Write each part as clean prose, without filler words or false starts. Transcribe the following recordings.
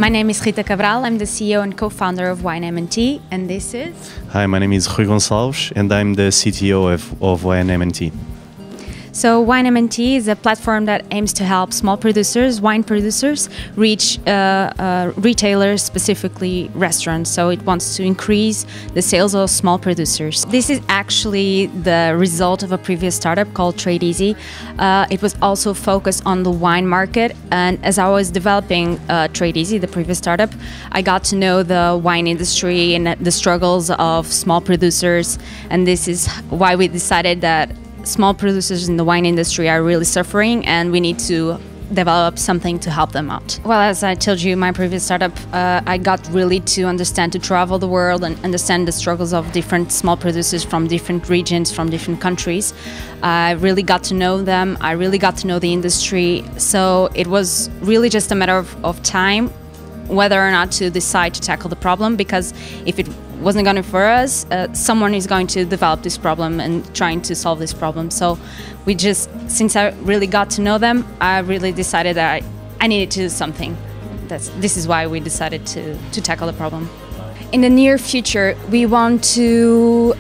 My name is Rita Cabral. I'm the CEO and co-founder of WINEMNT, and this is... Hi, my name is Rui Gonçalves, and I'm the CTO of WINEMNT. So WINEMNT is a platform that aims to help small producers, wine producers, reach retailers, specifically restaurants. So it wants to increase the sales of small producers. This is actually the result of a previous startup called TradeEasy. It was also focused on the wine market, and as I was developing TradeEasy, the previous startup, I got to know the wine industry and the struggles of small producers, and this is why we decided that small producers in the wine industry are really suffering and we need to develop something to help them out. Well, as I told you, my previous startup, I got really to travel the world and understand the struggles of different small producers from different regions, from different countries. I really got to know them, I really got to know the industry, so it was really just a matter of time whether or not to decide to tackle the problem, because if it wasn't going to for us, someone is going to develop this problem and trying to solve this problem. So we just, since I really got to know them, I really decided that I needed to do something. This is why we decided to tackle the problem. In the near future, we want to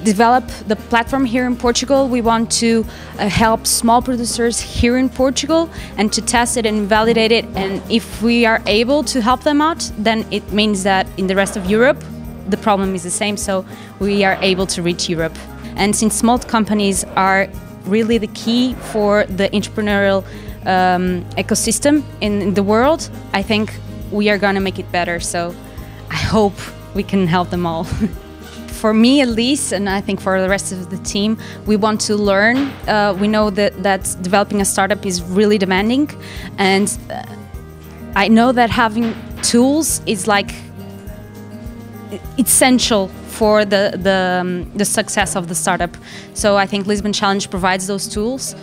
develop the platform here in Portugal. We want to help small producers here in Portugal and to test it and validate it. And if we are able to help them out, then it means that in the rest of Europe, the problem is the same, so we are able to reach Europe. And since small companies are really the key for the entrepreneurial ecosystem in the world, I think we are going to make it better. So I hope we can help them all. For me at least, and I think for the rest of the team, we want to learn. We know that developing a startup is really demanding, and I know that having tools is like essential for the success of the startup. So I think Lisbon Challenge provides those tools,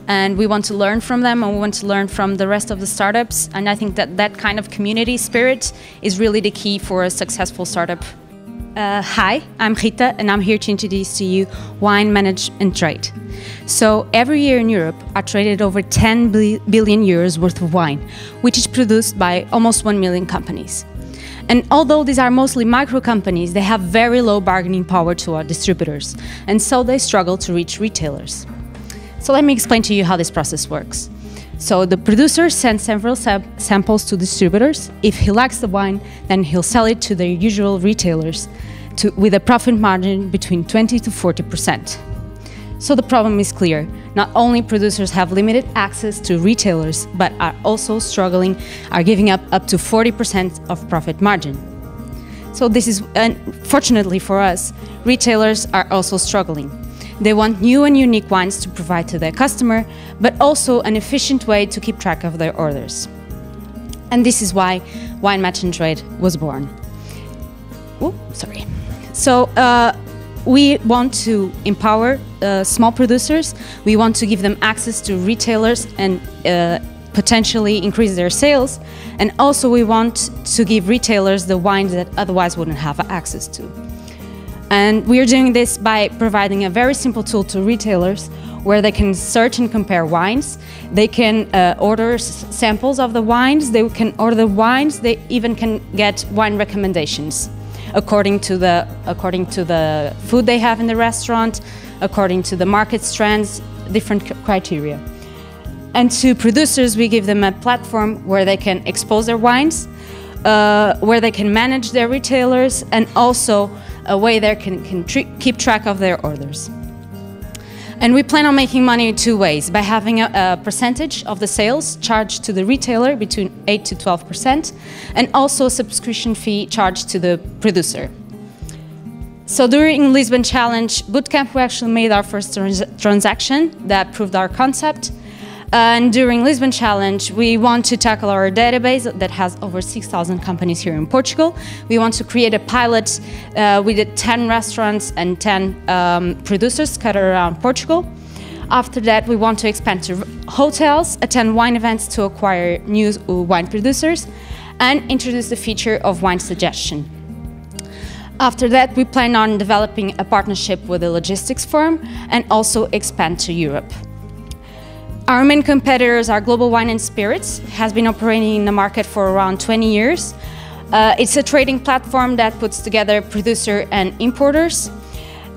and we want to learn from them, and we want to learn from the rest of the startups. And I think that kind of community spirit is really the key for a successful startup. Hi, I'm Rita, and I'm here to introduce to you Wine, Manage and Trade. So every year in Europe are traded over 10 billion euros worth of wine, which is produced by almost 1 million companies. And although these are mostly micro companies, they have very low bargaining power to our distributors, and so they struggle to reach retailers. So let me explain to you how this process works. So the producer sends several samples to distributors. If he likes the wine, then he'll sell it to their usual retailers with a profit margin between 20 to 40%. So the problem is clear. Not only producers have limited access to retailers, but are also are giving up to 40% of profit margin. So this is, fortunately for us, retailers are also struggling. They want new and unique wines to provide to their customer, but also an efficient way to keep track of their orders. And this is why WINEMNT and Trade was born. Oh, sorry. So we want to empower small producers. We want to give them access to retailers and potentially increase their sales. And also we want to give retailers the wines that otherwise wouldn't have access to. And we are doing this by providing a very simple tool to retailers where they can search and compare wines. They can order samples of the wines. They can order the wines. They even can get wine recommendations according to the food they have in the restaurant, according to the market trends, different criteria. And to producers, we give them a platform where they can expose their wines, where they can manage their retailers, and also a way they can keep track of their orders. And we plan on making money in two ways: by having a percentage of the sales charged to the retailer between 8 to 12%, and also a subscription fee charged to the producer. So during Lisbon Challenge Bootcamp, we actually made our first transaction that proved our concept. And during Lisbon Challenge, we want to tackle our database that has over 6,000 companies here in Portugal. We want to create a pilot with 10 restaurants and 10 producers scattered around Portugal. After that, we want to expand to hotels, attend wine events to acquire new wine producers, and introduce the feature of wine suggestion. After that, we plan on developing a partnership with a logistics firm and also expand to Europe. Our main competitors are Global Wine and Spirits, has been operating in the market for around 20 years. It's a trading platform that puts together producer and importers.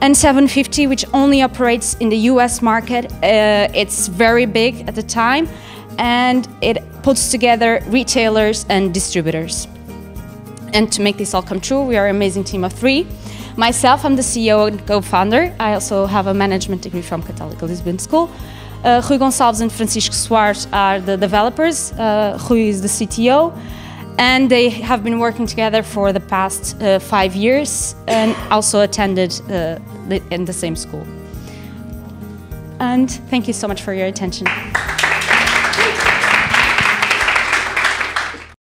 And 750, which only operates in the US market. It's very big at the time, and it puts together retailers and distributors. And to make this all come true, we are an amazing team of 3. Myself, I'm the CEO and co-founder. I also have a management degree from Catholic Lisbon School. Rui Gonçalves and Francisco Soares are the developers. Rui is the CTO. And they have been working together for the past 5 years and also attended in the same school. And thank you so much for your attention.